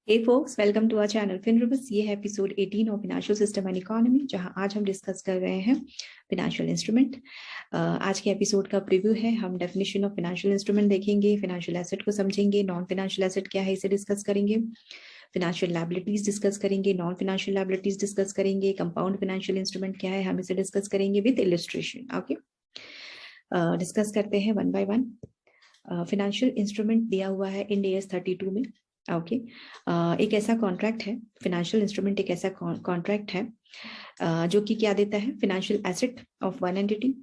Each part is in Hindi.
Hey folks, welcome to our channel FinRubus। ये है episode 18 of financial system and economy, जहां आज हम डिस्कस कर रहे हैं फाइनेंशियल इंस्ट्रूमेंट। आज के एपिसोड का प्रीव्यू है। हम डेफिनेशन ऑफ फाइनेंशियल इंस्ट्रूमेंट देखेंगे, फाइनेंशियल एसेट को समझेंगे, नॉन फाइनेंशियल एसेट क्या है इसे डिस्कस करेंगे, फाइनेंशियल लायबिलिटीज डिस्कस करेंगे, नॉन फाइनेंशियल लायबिलिटीज डिस्कस करेंगे, कंपाउंड फाइनेंशियल इंस्ट्रूमेंट क्या है हम इसे डिस्कस करेंगे विद इलस्ट्रेशन। ओके, डिस्कस करते हैं one by one. Financial instrument दिया हुआ है इंड AS 32 में। ओके, एक ऐसा कॉन्ट्रैक्ट है, फाइनेंशियल इंस्ट्रूमेंट एक ऐसा कॉन्ट्रैक्ट है जो कि क्या देता है, financial asset of one entity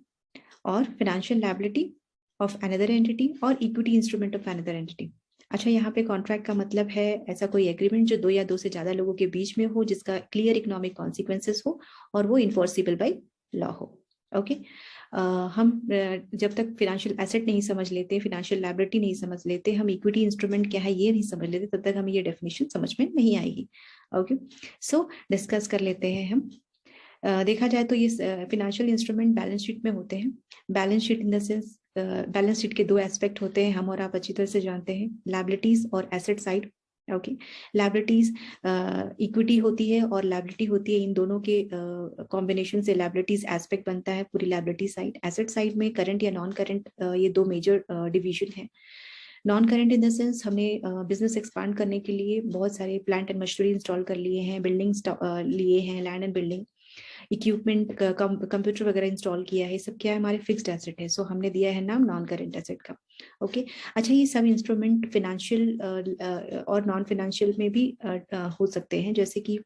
और financial liability of another entity और equity instrument of another entity. अच्छा, यहाँ पे कॉन्ट्रैक्ट का मतलब है ऐसा कोई एग्रीमेंट जो दो या दो से ज्यादा लोगों के बीच में हो, जिसका क्लियर इकोनॉमिक कॉन्सिक्वेंसेस हो और वो इन्फोर्सिबल बाय लॉ हो। ओके, हम जब तक फाइनेंशियल एसेट नहीं समझ लेते, फाइनेंशियल लायबिलिटी नहीं समझ लेते, हम इक्विटी इंस्ट्रूमेंट क्या है ये नहीं समझ लेते, तब तक हमें ये डेफिनेशन समझ में नहीं आएगी। ओके, सो डिस्कस कर लेते हैं हम। देखा जाए तो ये फाइनेंशियल इंस्ट्रूमेंट बैलेंस शीट में होते हैं। Balance sheet in the sense, balance sheet के दो एस्पेक्ट होते हैं, हम और आप अच्छी तरह से जानते हैं, लायबिलिटीज और asset side. Okay, liabilities equity होती है और लायबिलिटी होती है, इन दोनों के कॉम्बिनेशन से लायबिलिटीज एस्पेक्ट बनता है पूरी लायबिलिटी साइड। एसेट साइड में करंट या नॉन करंट, ये दो मेजर डिवीजन है। Non current in the sense, हमने बिजनेस एक्सपांड करने के लिए बहुत सारे प्लांट एंड मशीनरी इंस्टॉल कर लिए हैं, बिल्डिंग्स लिए हैं, land and building equipment, computer वगैरह इंस्टॉल किया है, सब क्या है, हमारे फिक्स्ड एसेट है। सो हमने दिया है नाम नॉन करेंट एसेट का। ओके, अच्छा, ये सब इंस्ट्रूमेंट फाइनेंशियल और नॉन फाइनेंशियल में भी हो सकते हैं, जैसे कि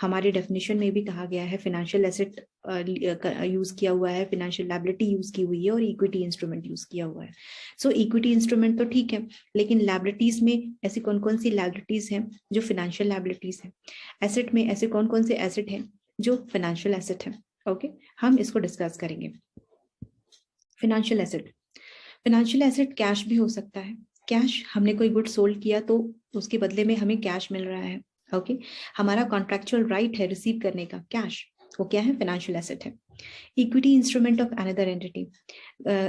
हमारे डेफिनेशन में भी कहा गया है फाइनेंशियल एसेट यूज किया हुआ है, फाइनेंशियल लायबिलिटी यूज की हुई है और इक्विटी इंस्ट्रूमेंट यूज किया हुआ है। सो इक्विटी इंस्ट्रूमेंट तो ठीक है, लेकिन लायबिलिटीज में ऐसी कौन कौन सी लायबिलिटीज हैं जो फाइनेंशियल लायबिलिटीज है, एसेट में ऐसे कौन कौन से एसेट हैं जो फाइनेंशियल एसेट है। ओके, हम इसको डिस्कस करेंगे। Financial asset, financial asset cash भी हो सकता है। कैश, हमने कोई गुड सोल्ड किया तो उसके बदले में हमें कैश मिल रहा है। ओके, हमारा कॉन्ट्रेक्चुअल राइट है रिसीव करने का कैश, वो क्या है, फाइनेंशियल एसेट है। Equity instrument of another entity,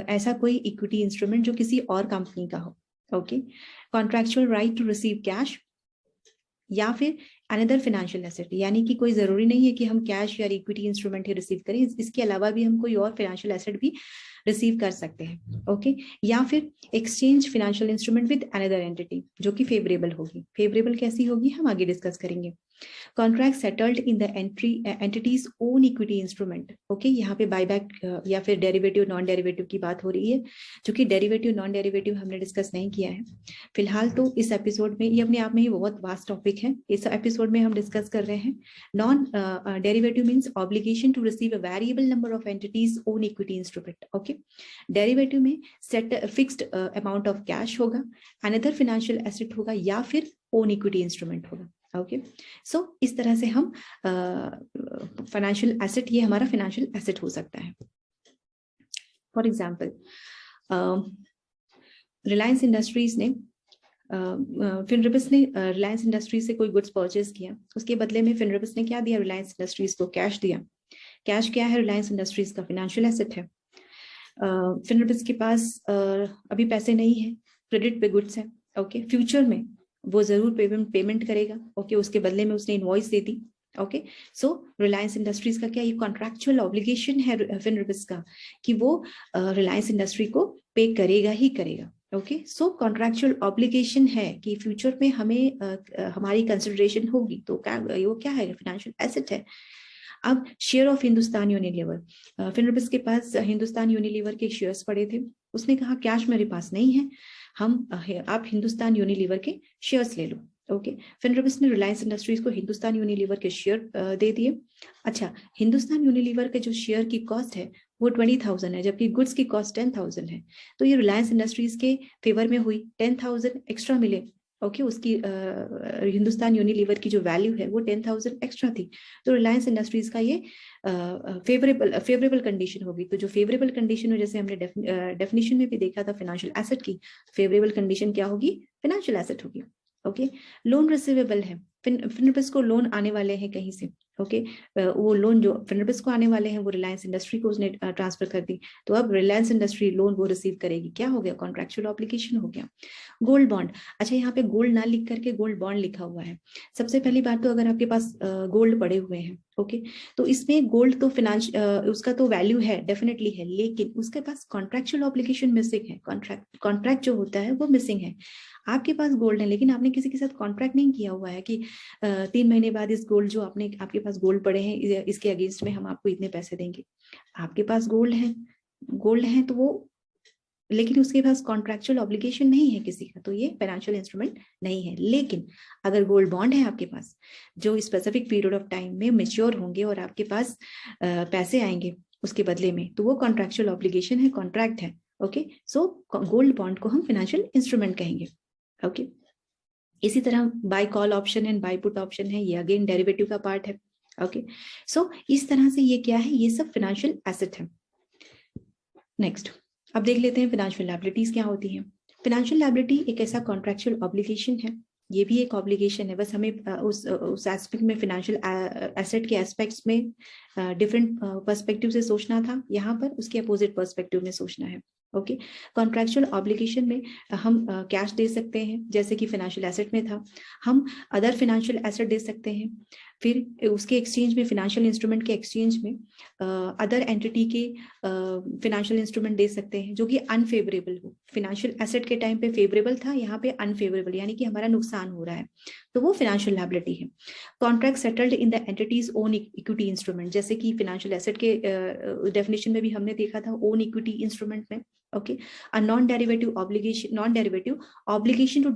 ऐसा कोई इक्विटी इंस्ट्रूमेंट जो किसी और कंपनी का हो। Okay, contractual right to receive cash या फिर अनदर फाइनेंशियल एसेट, यानी कि कोई जरूरी नहीं है कि हम कैश या इक्विटी इंस्ट्रूमेंट ही रिसीव करें, इसके अलावा भी हम कोई और फाइनेंशियल एसेट भी रिसीव कर सकते हैं। ओके, या फिर exchange financial instrument with another entity जो कि फेवरेबल होगी। फेवरेबल कैसी होगी हम आगे डिस्कस करेंगे। Contract settled in the entities own equity instrument. Okay, यहाँ पे बायबैक या फिर डेरिवेटिव नॉन डेरिवेटिव की बात हो रही है, जो कि डेरिवेटिव नॉन डेरिवेटिव हमने डिस्कस नहीं किया है फिलहाल। तो इस एपिसोड में, ये अपने आप में ही बहुत वास्ट टॉपिक है, इस एपिसोड में हम डिस्कस कर रहे हैं non derivative means obligation to receive a variable number of entities own equity instrument. Okay, derivative में set fixed amount of cash होगा, अनदर फाइनेंशियल एसेट होगा या फिर ओन इक्विटी इंस्ट्रूमेंट होगा। ओके, सो इस तरह से हम फाइनेंशियल एसेट, ये हमारा फाइनेंशियल एसेट हो सकता है। फॉर एग्जांपल, रिलायंस इंडस्ट्रीज ने फिनरबिस ने रिलायंस इंडस्ट्रीज से कोई गुड्स परचेज किया, उसके बदले में फिनरबिस ने क्या दिया, रिलायंस इंडस्ट्रीज को कैश दिया। कैश क्या है, रिलायंस इंडस्ट्रीज का फाइनेंशियल एसेट है। फिनरबिस के पास अभी पैसे नहीं है, क्रेडिट पे गुड्स है। ओके, फ्यूचर में वो जरूर पेमेंट करेगा। ओके, उसके बदले में उसने इनवॉइस दे दी। ओके, सो रिलायंस इंडस्ट्रीज का क्या, ये कॉन्ट्रैक्चुअल ऑब्लिगेशन है फिनरबिस का कि वो रिलायंस इंडस्ट्री को पे करेगा ही करेगा। ओके, सो कॉन्ट्रैक्चुअल ऑब्लिगेशन है कि फ्यूचर में हमें हमारी कंसिडरेशन होगी, तो क्या वो क्या है, फाइनेंशियल एसेट है। अब शेयर ऑफ हिंदुस्तान यूनिलीवर, फिनरबिस के पास हिंदुस्तान यूनिलीवर के शेयर्स पड़े थे, उसने कहा कैश मेरे पास नहीं है, आप हिंदुस्तान यूनिलीवर के शेयर्स ले लो। ओके, फिनरबिस ने रिलायंस इंडस्ट्रीज को हिंदुस्तान यूनिलीवर के शेयर दे दिए। अच्छा, हिंदुस्तान यूनिलीवर के जो शेयर की कॉस्ट है वो 20,000 है, जबकि गुड्स की कॉस्ट 10,000 है, तो ये रिलायंस इंडस्ट्रीज के फेवर में हुई, 10,000 एक्स्ट्रा मिले। ओके, उसकी हिंदुस्तान यूनिलीवर की जो वैल्यू है वो 10,000 एक्स्ट्रा थी, तो रिलायंस इंडस्ट्रीज का ये फेवरेबल कंडीशन होगी। तो जो फेवरेबल कंडीशन हो, जैसे हमने डेफिनेशन में भी देखा था फाइनेंशियल एसेट की, फेवरेबल कंडीशन क्या होगी, फाइनेंशियल एसेट होगी। ओके, लोन रिसीवेबल है, फिनरबिस को लोन आने वाले हैं कहीं से। ओके वो लोन जो फिनरबिस को आने वाले हैं वो रिलायंस इंडस्ट्री को उसने ट्रांसफर कर दी, तो अब रिलायंस इंडस्ट्री लोन वो रिसीव करेगी, क्या हो गया, कॉन्ट्रेक्चुअल ऑब्लिगेशन हो गया। गोल्ड बॉन्ड, अच्छा यहाँ पे गोल्ड ना लिख करके गोल्ड बॉन्ड लिखा हुआ है। सबसे पहली बात तो अगर आपके पास गोल्ड पड़े हुए हैं, ओके, तो इसमें गोल्ड तो फिनांस उसका तो वैल्यू है, डेफिनेटली है, लेकिन उसके पास कॉन्ट्रेक्चुअल ऑब्लिगेशन मिसिंग है, कॉन्ट्रैक्ट जो होता है वो मिसिंग है। आपके पास गोल्ड है लेकिन आपने किसी के साथ कॉन्ट्रैक्ट नहीं किया हुआ है कि 3 महीने बाद इस गोल्ड जो आपके पास गोल्ड पड़े हैं इसके अगेंस्ट में हम आपको इतने पैसे देंगे। आपके पास गोल्ड है तो वो, लेकिन उसके पास कॉन्ट्रैक्चुअल ऑब्लिगेशन नहीं है किसी का, तो ये फाइनेंशियल इंस्ट्रूमेंट नहीं है। लेकिन अगर गोल्ड बॉन्ड है आपके पास जो स्पेसिफिक पीरियड ऑफ टाइम में मेच्योर होंगे और आपके पास पैसे आएंगे उसके बदले में, तो वो कॉन्ट्रैक्चुअल ऑब्लिगेशन है, कॉन्ट्रैक्ट है। ओके, सो गोल्ड बॉन्ड को हम फाइनेंशियल इंस्ट्रूमेंट कहेंगे। ओके, इसी तरह buy call option and buy put option है, ये अगेन डेरिवेटिव का पार्ट है। ओके, सो इस तरह से ये क्या है, ये सब फाइनेंशियल एसेट है। नेक्स्ट अब देख लेते हैं फाइनेंशियल लायबिलिटीज क्या होती हैं। फाइनेंशियल लायबिलिटी एक ऐसा कॉन्ट्रैक्चुअल ऑब्लिगेशन है, ये भी एक ऑब्लिगेशन है, बस हमें उस एस्पेक्ट में फाइनेंशियल एसेट के एस्पेक्ट्स में डिफरेंट पर्सपेक्टिव से सोचना था, यहाँ पर उसके अपोजिट पर्सपेक्टिव में सोचना है। ओके, कॉन्ट्रैक्चुअल ऑब्लिगेशन में हम कैश दे सकते हैं जैसे कि फाइनेंशियल एसेट में था, हम अदर फाइनेंशियल एसेट दे सकते हैं, फिर उसके एक्सचेंज में फाइनेंशियल इंस्ट्रूमेंट के एक्सचेंज में अदर एंटिटी के फाइनेंशियल इंस्ट्रूमेंट दे सकते हैं जो कि अनफेवरेबल हो। फाइनेंशियल एसेट के टाइम पे फेवरेबल था, यहाँ पे अनफेवरेबल यानी कि हमारा नुकसान हो रहा है, तो वो फाइनेंशियल लायबिलिटी है। Contract settled in the entities own equity instrument, जैसे कि फाइनेंशियल एसेट के डेफिनेशन में भी हमने देखा था ओन इक्विटी इंस्ट्रूमेंट में। Okay, a non derivative obligation to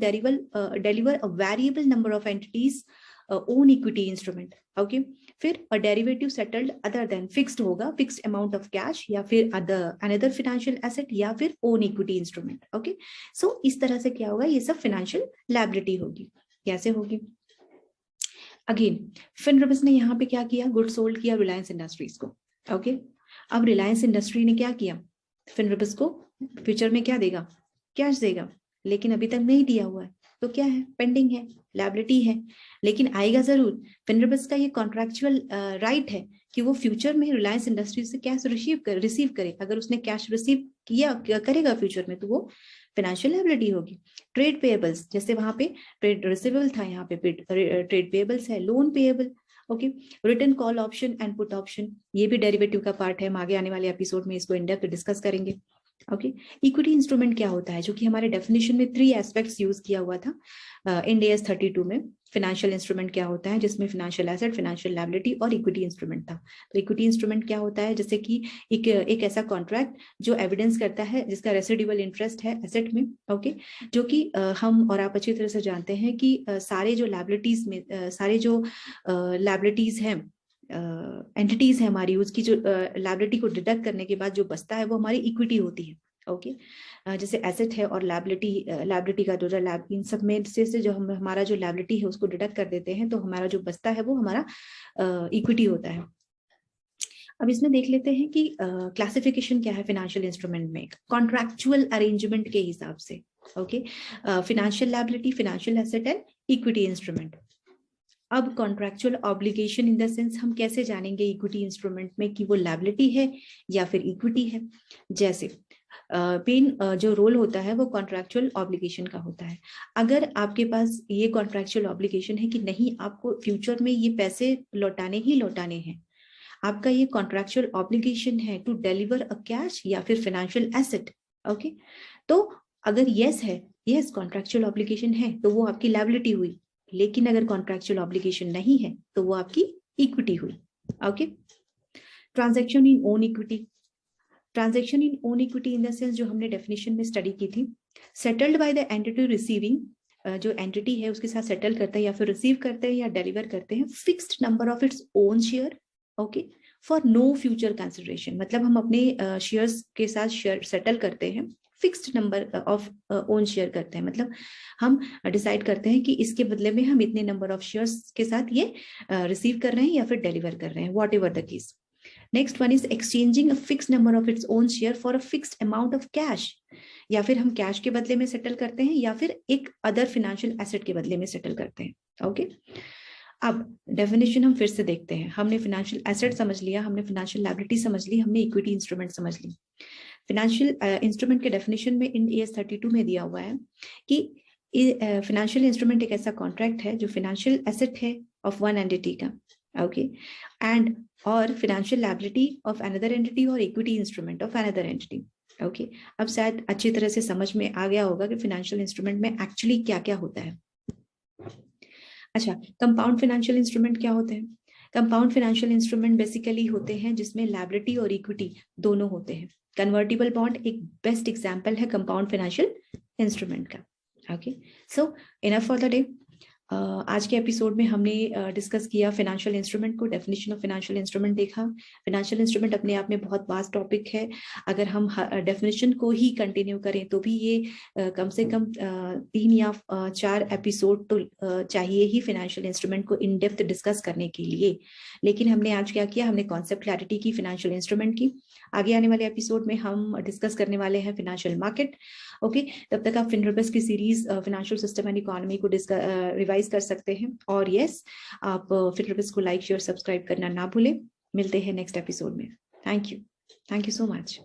deliver a variable number of entities own equity instrument। Okay, फिर a derivative settled other than fixed होगा, fixed amount of cash या फिर another financial asset या फिर own equity instrument। Okay, so इस तरह से क्या होगा, ये सब फाइनेंशियल लायबिलिटी होगी। कैसे होगी, अगेन फिनरबिस ने यहाँ पे क्या किया, गुड सोल्ड किया रिलायंस इंडस्ट्रीज को। ओके, अब रिलायंस इंडस्ट्री ने क्या किया, फिनरबिस को फ्यूचर में क्या देगा, कैश देगा, लेकिन अभी तक नहीं दिया हुआ है, तो क्या है, पेंडिंग है, लायबिलिटी है, लेकिन आएगा जरूर। फिनरबिस का ये कॉन्ट्रैक्चुअल राइट है कि वो फ्यूचर में रिलायंस इंडस्ट्री से कैश रिसीव करे। अगर उसने कैश रिसीव किया करेगा फ्यूचर में तो वो फाइनेंशियल लायबिलिटी होगी। ट्रेड पेएबल्स, जैसे वहां पे ट्रेड रिसीवेबल था, यहाँ पे ट्रेड पेएबल्स है, loan payable. Okay, return call option and put option, ये भी डेरिवेटिव का पार्ट है, हम आगे आने वाले एपिसोड में इसको इन डेप्थ डिस्कस करेंगे। ओके, इक्विटी इंस्ट्रूमेंट क्या होता है, जो कि हमारे डेफिनेशन में 3 एस्पेक्ट्स यूज किया हुआ था इंड AS 32 में। फाइनेंशियल इंस्ट्रूमेंट क्या होता है, जिसमें फाइनेंशियल एसेट, फाइनेंशियल लायबिलिटी और इक्विटी इंस्ट्रूमेंट था। तो इक्विटी इंस्ट्रूमेंट क्या होता है, जैसे कि एक ऐसा कॉन्ट्रैक्ट जो एविडेंस करता है जिसका रेसिडुअल इंटरेस्ट है एसेट में। ओके, जो कि हम और आप अच्छी तरह से जानते हैं कि सारे जो लायबिलिटीज में सारे जो लायबिलिटीज हैं एंटिटीज है हमारी, उसकी जो लायबिलिटी को डिडक्ट करने के बाद जो बचता है वो हमारी इक्विटी होती है। ओके, जैसे एसेट है और लायबिलिटी का टोटल इन सब में से जो हमारा जो लायबिलिटी है उसको डिडक्ट कर देते हैं, तो हमारा जो बचता है वो हमारा इक्विटी होता है। अब इसमें देख लेते हैं कि क्लासिफिकेशन क्या है फाइनेंशियल इंस्ट्रूमेंट में, कॉन्ट्रैक्चुअल अरेंजमेंट के हिसाब से। Okay, financial liability, financial asset and equity instrument. अब contractual obligation in the sense हम कैसे जानेंगे इक्विटी इंस्ट्रूमेंट में कि वो लायबिलिटी है या फिर इक्विटी है। जैसे मेन जो रोल होता है वो कॉन्ट्रैक्चुअल ऑब्लिगेशन का होता है। अगर आपके पास ये कॉन्ट्रैक्चुअल ऑब्लिगेशन है कि नहीं, आपको फ्यूचर में ये पैसे लौटाने ही लौटाने हैं, आपका ये कॉन्ट्रैक्चुअल ऑब्लिगेशन है टू डिलीवर अ कैश या फिर फाइनेंशियल एसेट। ओके, तो अगर यस कॉन्ट्रैक्चुअल ऑब्लिगेशन है तो वो आपकी लायबिलिटी हुई, लेकिन अगर कॉन्ट्रैक्चुअल ऑब्लिगेशन नहीं है तो वो आपकी इक्विटी हुई। Okay, transaction in own equity, transaction in own equity in the sense जो हमने डेफिनेशन में स्टडी की थी, settled by the entity receiving, जो एंटिटी है उसके साथ सेटल करते हैं या फिर रिसीव करते हैं या डिलीवर करते हैं fixed number of its own share. Okay, for no future consideration, मतलब हम अपने शेयर्स के साथ शेयर सेटल करते हैं, fixed number of own share करते हैं, मतलब हम डिसाइड करते हैं कि इसके बदले में हम इतने नंबर ऑफ शेयर्स के साथ ये रिसीव कर रहे हैं या फिर डिलीवर कर रहे हैं, what ever the case. Next one is exchanging a fixed number of its own share for a fixed amount of cash, या फिर हम कैश के बदले में सेटल करते हैं या फिर एक अदर फाइनेंशियल एसेट के बदले में सेटल करते हैं। ओके, अब डेफिनेशन हम फिर से देखते हैं। हमने फाइनेंशियल एसेट समझ लिया, हमने फाइनेंशियल लायबिलिटी समझ ली, हमने इक्विटी इंस्ट्रूमेंट समझ ली। फाइनेंशियल इंस्ट्रूमेंट के डेफिनेशन में इन AS 32 में दिया हुआ है कि फाइनेंशियल इंस्ट्रूमेंट एक ऐसा कॉन्ट्रैक्ट है जो फाइनेंशियल एसेट है ऑफ वन एंटिटी का, ओके, एंड और financial liability of another entity और equity instrument of another entity, okay. अब शायद अच्छी तरह से समझ में आ गया होगा कि फाइनेंशियल इंस्ट्रूमेंट में एक्चुअली क्या क्या होता है। अच्छा, कंपाउंड फाइनेंशियल इंस्ट्रूमेंट क्या होते हैं? कंपाउंड फाइनेंशियल इंस्ट्रूमेंट बेसिकली होते हैं जिसमें लायबिलिटी और इक्विटी दोनों होते हैं। कन्वर्टिबल बॉन्ड एक बेस्ट एग्जांपल है कंपाउंड फाइनेंशियल इंस्ट्रूमेंट का, okay. So enough for the day. आज के एपिसोड में हमने डिस्कस किया फाइनेंशियल इंस्ट्रूमेंट को, डेफिनेशन ऑफ फाइनेंशियल इंस्ट्रूमेंट देखा। फाइनेंशियल इंस्ट्रूमेंट अपने आप में बहुत वास्ट टॉपिक है। अगर हम डेफिनेशन को ही कंटिन्यू करें तो भी ये कम से कम 3 या 4 एपिसोड तो चाहिए ही फाइनेंशियल इंस्ट्रूमेंट को इन डेप्थ डिस्कस करने के लिए। लेकिन हमने आज क्या किया, हमने कॉन्सेप्ट क्लैरिटी की फाइनेंशियल इंस्ट्रूमेंट की। आगे आने वाले एपिसोड में हम डिस्कस करने वाले हैं फाइनेंशियल मार्केट, ओके। तब तक आप फिनरबस की series financial system and economy को रिवाइज कर सकते हैं। और यस, आप फिनरबस को लाइक शेयर सब्सक्राइब करना ना भूलें। मिलते हैं नेक्स्ट एपिसोड में। Thank you so much.